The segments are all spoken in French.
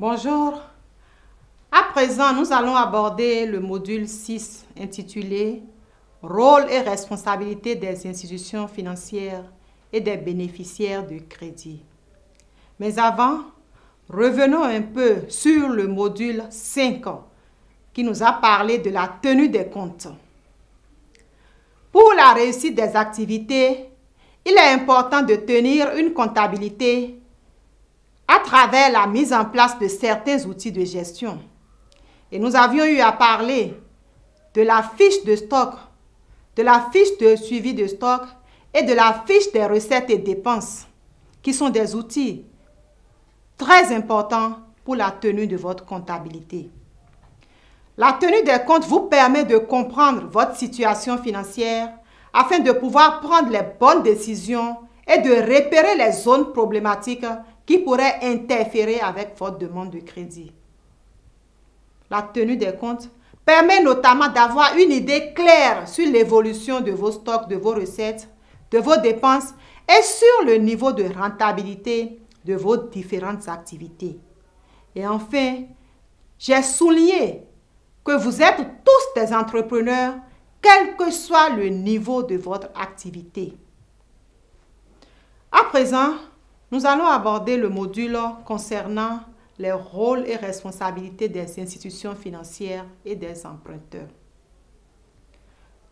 Bonjour. À présent, nous allons aborder le module 6 intitulé « Rôle et responsabilité des institutions financières et des bénéficiaires de crédit ». Mais avant, revenons un peu sur le module 5 qui nous a parlé de la tenue des comptes. Pour la réussite des activités, il est important de tenir une comptabilité à travers la mise en place de certains outils de gestion. Et nous avions eu à parler de la fiche de stock, de la fiche de suivi de stock et de la fiche des recettes et dépenses, qui sont des outils très importants pour la tenue de votre comptabilité. La tenue des comptes vous permet de comprendre votre situation financière afin de pouvoir prendre les bonnes décisions et de repérer les zones problématiques qui pourraient interférer avec votre demande de crédit. La tenue des comptes permet notamment d'avoir une idée claire sur l'évolution de vos stocks, de vos recettes, de vos dépenses et sur le niveau de rentabilité de vos différentes activités. Et enfin, j'ai souligné que vous êtes tous des entrepreneurs, quel que soit le niveau de votre activité. À présent, nous allons aborder le module concernant les rôles et responsabilités des institutions financières et des emprunteurs.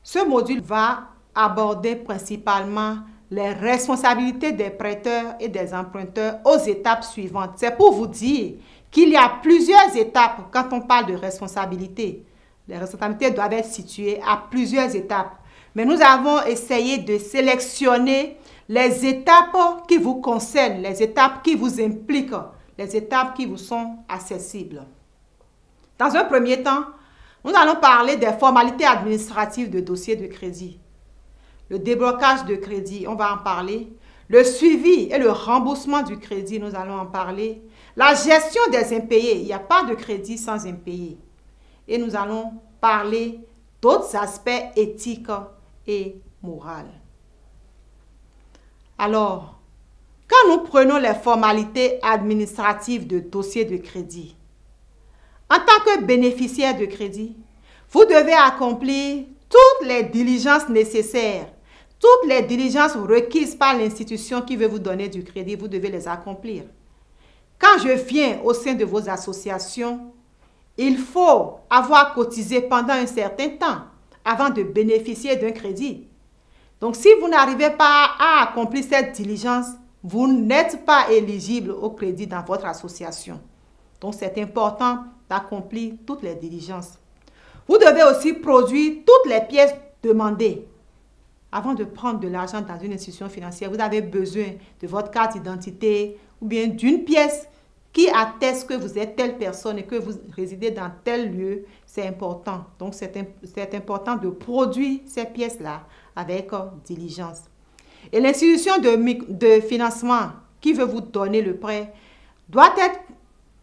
Ce module va aborder principalement les responsabilités des prêteurs et des emprunteurs aux étapes suivantes. C'est pour vous dire qu'il y a plusieurs étapes quand on parle de responsabilité. Les responsabilités doivent être situées à plusieurs étapes. Mais nous avons essayé de sélectionner les étapes qui vous concernent, les étapes qui vous impliquent, les étapes qui vous sont accessibles. Dans un premier temps, nous allons parler des formalités administratives de dossier de crédit. Le déblocage de crédit, on va en parler. Le suivi et le remboursement du crédit, nous allons en parler. La gestion des impayés, il n'y a pas de crédit sans impayés. Et nous allons parler d'autres aspects éthiques et moraux. Alors, quand nous prenons les formalités administratives de dossier de crédit, en tant que bénéficiaire de crédit, vous devez accomplir toutes les diligences nécessaires, toutes les diligences requises par l'institution qui veut vous donner du crédit, vous devez les accomplir. Quand je viens au sein de vos associations, il faut avoir cotisé pendant un certain temps avant de bénéficier d'un crédit. Donc, si vous n'arrivez pas à accomplir cette diligence, vous n'êtes pas éligible au crédit dans votre association. Donc, c'est important d'accomplir toutes les diligences. Vous devez aussi produire toutes les pièces demandées. Avant de prendre de l'argent dans une institution financière, vous avez besoin de votre carte d'identité ou bien d'une pièce qui atteste que vous êtes telle personne et que vous résidez dans tel lieu. C'est important. Donc, c'est important de produire ces pièces-là avec diligence. Et l'institution de financement qui veut vous donner le prêt doit être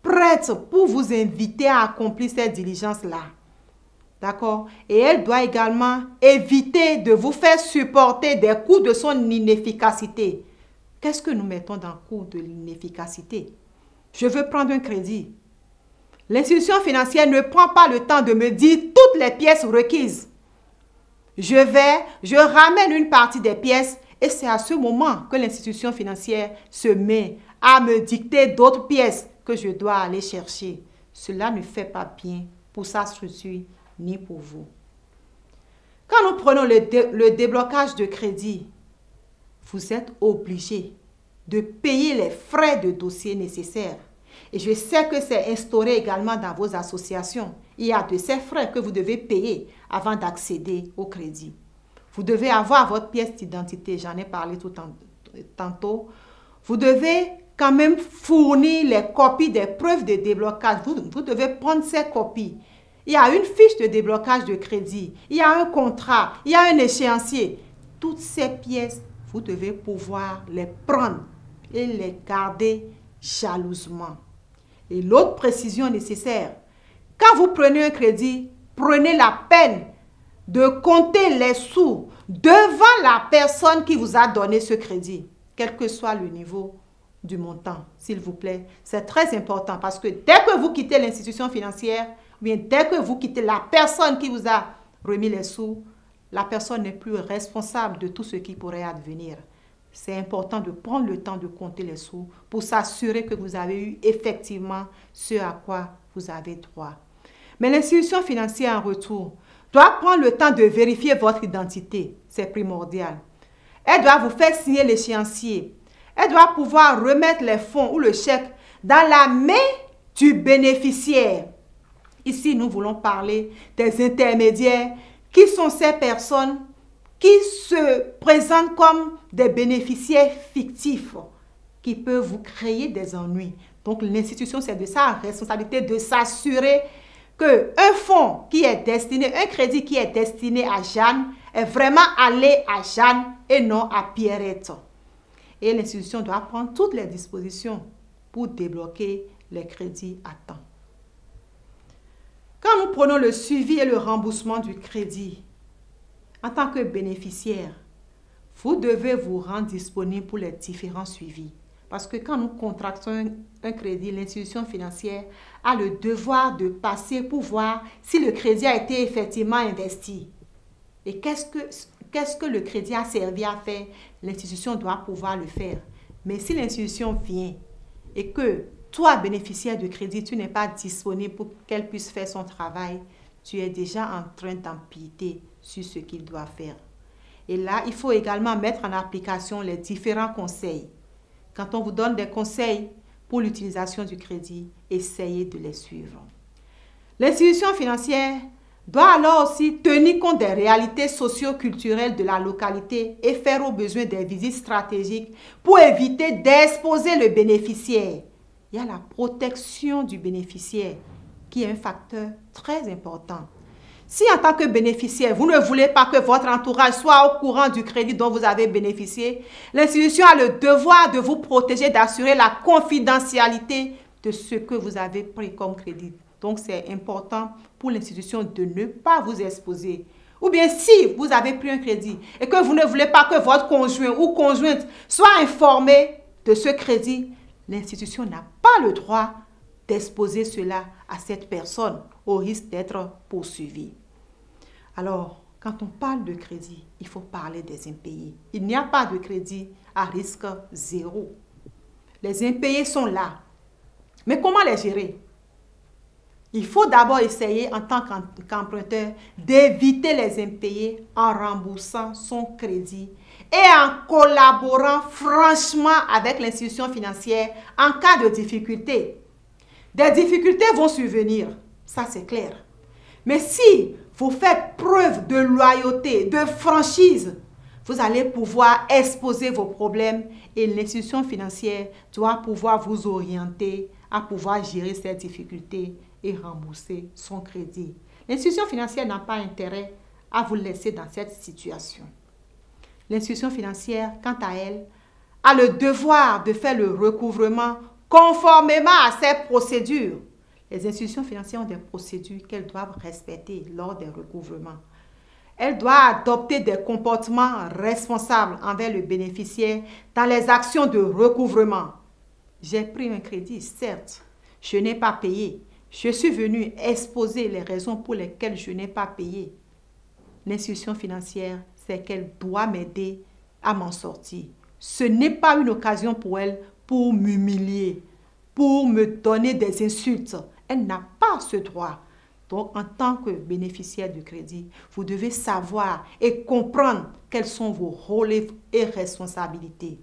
prête pour vous inviter à accomplir cette diligence-là. D'accord? Et elle doit également éviter de vous faire supporter des coûts de son inefficacité. Qu'est-ce que nous mettons dans le coût de l'inefficacité? Je veux prendre un crédit. L'institution financière ne prend pas le temps de me dire toutes les pièces requises. Je ramène une partie des pièces et c'est à ce moment que l'institution financière se met à me dicter d'autres pièces que je dois aller chercher. Cela ne fait pas bien pour sa structure ni pour vous. Quand nous prenons le déblocage de crédit, vous êtes obligé de payer les frais de dossier nécessaires. Et je sais que c'est instauré également dans vos associations. Il y a de ces frais que vous devez payer avant d'accéder au crédit. Vous devez avoir votre pièce d'identité, j'en ai parlé tantôt. Vous devez quand même fournir les copies des preuves de déblocage. Vous devez prendre ces copies. Il y a une fiche de déblocage de crédit, il y a un contrat, il y a un échéancier. Toutes ces pièces, vous devez pouvoir les prendre et les garder jalousement. Et l'autre précision nécessaire, quand vous prenez un crédit, prenez la peine de compter les sous devant la personne qui vous a donné ce crédit, quel que soit le niveau du montant, s'il vous plaît. C'est très important parce que dès que vous quittez l'institution financière, ou bien dès que vous quittez la personne qui vous a remis les sous, la personne n'est plus responsable de tout ce qui pourrait advenir. C'est important de prendre le temps de compter les sous pour s'assurer que vous avez eu effectivement ce à quoi vous avez droit. Mais l'institution financière en retour doit prendre le temps de vérifier votre identité. C'est primordial. Elle doit vous faire signer l'échéancier. Elle doit pouvoir remettre les fonds ou le chèque dans la main du bénéficiaire. Ici, nous voulons parler des intermédiaires qui sont ces personnes qui se présentent comme des bénéficiaires fictifs qui peuvent vous créer des ennuis. Donc, l'institution, c'est de sa responsabilité de s'assurer qu'un fonds qui est destiné, un crédit qui est destiné à Jeanne est vraiment allé à Jeanne et non à Pierrette. Et l'institution doit prendre toutes les dispositions pour débloquer les crédits à temps. Quand nous prenons le suivi et le remboursement du crédit, en tant que bénéficiaire, vous devez vous rendre disponible pour les différents suivis. Parce que quand nous contractons un crédit, l'institution financière a le devoir de passer pour voir si le crédit a été effectivement investi. Et qu'est-ce que le crédit a servi à faire? L'institution doit pouvoir le faire. Mais si l'institution vient et que toi, bénéficiaire du crédit, tu n'es pas disponible pour qu'elle puisse faire son travail, tu es déjà en train d'empiéter sur ce qu'il doit faire. Et là, il faut également mettre en application les différents conseils. Quand on vous donne des conseils pour l'utilisation du crédit, essayez de les suivre. L'institution financière doit alors aussi tenir compte des réalités socio-culturelles de la localité et faire au besoin des visites stratégiques pour éviter d'exposer le bénéficiaire. Il y a la protection du bénéficiaire qui est un facteur très important. Si en tant que bénéficiaire, vous ne voulez pas que votre entourage soit au courant du crédit dont vous avez bénéficié, l'institution a le devoir de vous protéger, d'assurer la confidentialité de ce que vous avez pris comme crédit. Donc, c'est important pour l'institution de ne pas vous exposer. Ou bien, si vous avez pris un crédit et que vous ne voulez pas que votre conjoint ou conjointe soit informé de ce crédit, l'institution n'a pas le droit d'exposer cela à cette personne au risque d'être poursuivie. Alors, quand on parle de crédit, il faut parler des impayés. Il n'y a pas de crédit à risque zéro. Les impayés sont là. Mais comment les gérer? Il faut d'abord essayer en tant qu'emprunteur d'éviter les impayés en remboursant son crédit et en collaborant franchement avec l'institution financière en cas de difficulté. Des difficultés vont survenir, ça c'est clair. Mais si vous faites preuve de loyauté, de franchise, vous allez pouvoir exposer vos problèmes et l'institution financière doit pouvoir vous orienter à pouvoir gérer ces difficultés et rembourser son crédit. L'institution financière n'a pas intérêt à vous laisser dans cette situation. L'institution financière, quant à elle, a le devoir de faire le recouvrement conformément à ces procédures. Les institutions financières ont des procédures qu'elles doivent respecter lors des recouvrements. Elles doivent adopter des comportements responsables envers le bénéficiaire dans les actions de recouvrement. J'ai pris un crédit, certes, je n'ai pas payé. Je suis venu exposer les raisons pour lesquelles je n'ai pas payé. L'institution financière, c'est qu'elle doit m'aider à m'en sortir. Ce n'est pas une occasion pour elle pour m'humilier, pour me donner des insultes. Elle n'a pas ce droit. Donc, en tant que bénéficiaire du crédit, vous devez savoir et comprendre quels sont vos rôles et responsabilités.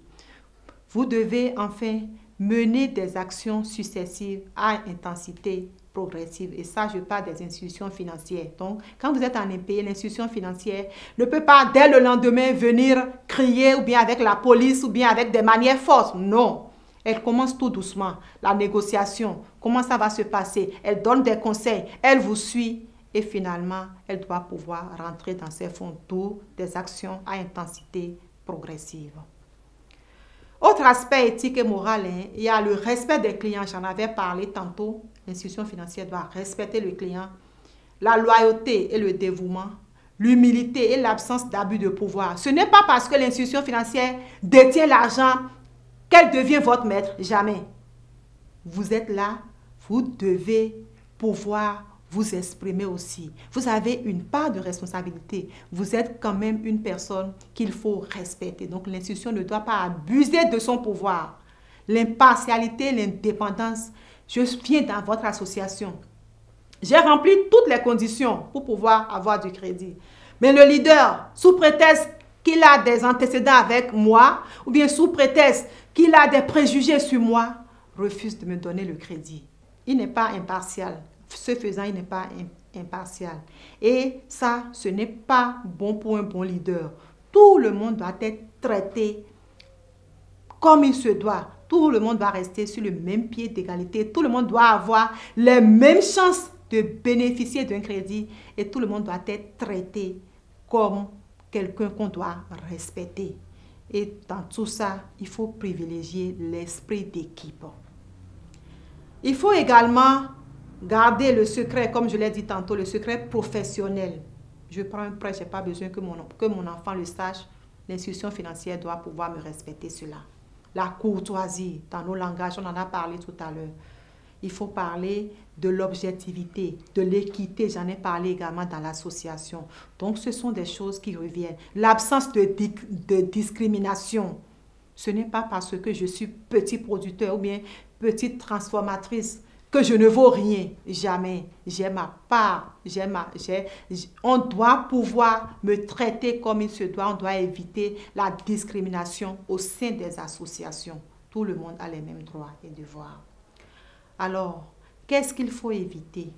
Vous devez enfin mener des actions successives à intensité progressive. Et ça, je parle des institutions financières. Donc, quand vous êtes en impayé, l'institution financière ne peut pas, dès le lendemain, venir crier ou bien avec la police ou bien avec des manières fortes. Non. Elle commence tout doucement. La négociation, comment ça va se passer? Elle donne des conseils, elle vous suit et finalement, elle doit pouvoir rentrer dans ses fonds, d'où des actions à intensité progressive. Autre aspect éthique et moral, il y a le respect des clients. J'en avais parlé tantôt. L'institution financière doit respecter le client. La loyauté et le dévouement. L'humilité et l'absence d'abus de pouvoir. Ce n'est pas parce que l'institution financière détient l'argent qu'elle devient votre maître. Jamais. Vous êtes là, vous devez pouvoir vous exprimer aussi. Vous avez une part de responsabilité. Vous êtes quand même une personne qu'il faut respecter. Donc l'institution ne doit pas abuser de son pouvoir. L'impartialité, l'indépendance, je viens dans votre association. J'ai rempli toutes les conditions pour pouvoir avoir du crédit. Mais le leader, sous prétexte qu'il a des antécédents avec moi, ou bien sous prétexte qu'il a des préjugés sur moi, refuse de me donner le crédit. Il n'est pas impartial. Ce faisant, il n'est pas impartial. Et ça, ce n'est pas bon pour un bon leader. Tout le monde doit être traité comme il se doit. Tout le monde doit rester sur le même pied d'égalité. Tout le monde doit avoir les mêmes chances de bénéficier d'un crédit. Et tout le monde doit être traité comme quelqu'un qu'on doit respecter. Et dans tout ça, il faut privilégier l'esprit d'équipe. Il faut également garder le secret, comme je l'ai dit tantôt, le secret professionnel. Je prends un prêt, je n'ai pas besoin que mon enfant le sache. L'institution financière doit pouvoir me respecter cela. La courtoisie, dans nos langages, on en a parlé tout à l'heure. Il faut parler de l'objectivité, de l'équité. J'en ai parlé également dans l'association. Donc, ce sont des choses qui reviennent. L'absence de discrimination. Ce n'est pas parce que je suis petit producteur ou bien petite transformatrice que je ne vaux rien. Jamais. J'ai ma part. On doit pouvoir me traiter comme il se doit. On doit éviter la discrimination au sein des associations. Tout le monde a les mêmes droits et devoirs. Alors, qu'est-ce qu'il faut éviter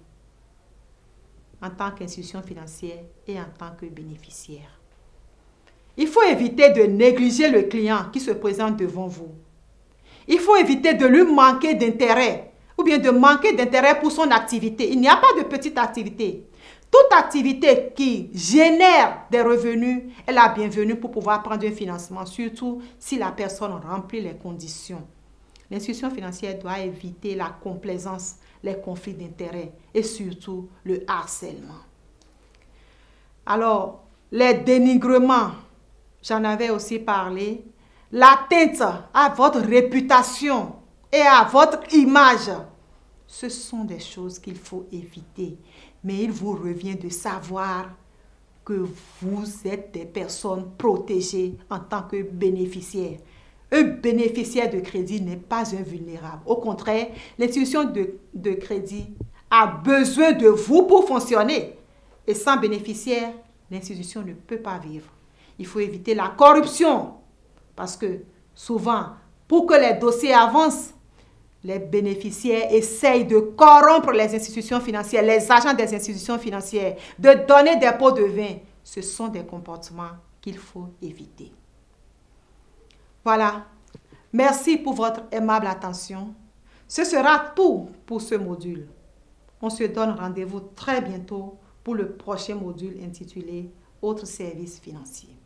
en tant qu'institution financière et en tant que bénéficiaire? Il faut éviter de négliger le client qui se présente devant vous. Il faut éviter de lui manquer d'intérêt ou bien de manquer d'intérêt pour son activité. Il n'y a pas de petite activité. Toute activité qui génère des revenus est la bienvenue pour pouvoir prendre un financement, surtout si la personne remplit les conditions. L'institution financière doit éviter la complaisance, les conflits d'intérêts et surtout le harcèlement. Alors, les dénigrements, j'en avais aussi parlé. L'atteinte à votre réputation et à votre image, ce sont des choses qu'il faut éviter. Mais il vous revient de savoir que vous êtes des personnes protégées en tant que bénéficiaires. Un bénéficiaire de crédit n'est pas un vulnérable. Au contraire, l'institution de crédit a besoin de vous pour fonctionner. Et sans bénéficiaire, l'institution ne peut pas vivre. Il faut éviter la corruption. Parce que souvent, pour que les dossiers avancent, les bénéficiaires essayent de corrompre les institutions financières, les agents des institutions financières, de donner des pots de vin. Ce sont des comportements qu'il faut éviter. Voilà. Merci pour votre aimable attention. Ce sera tout pour ce module. On se donne rendez-vous très bientôt pour le prochain module intitulé « Autres services financiers ».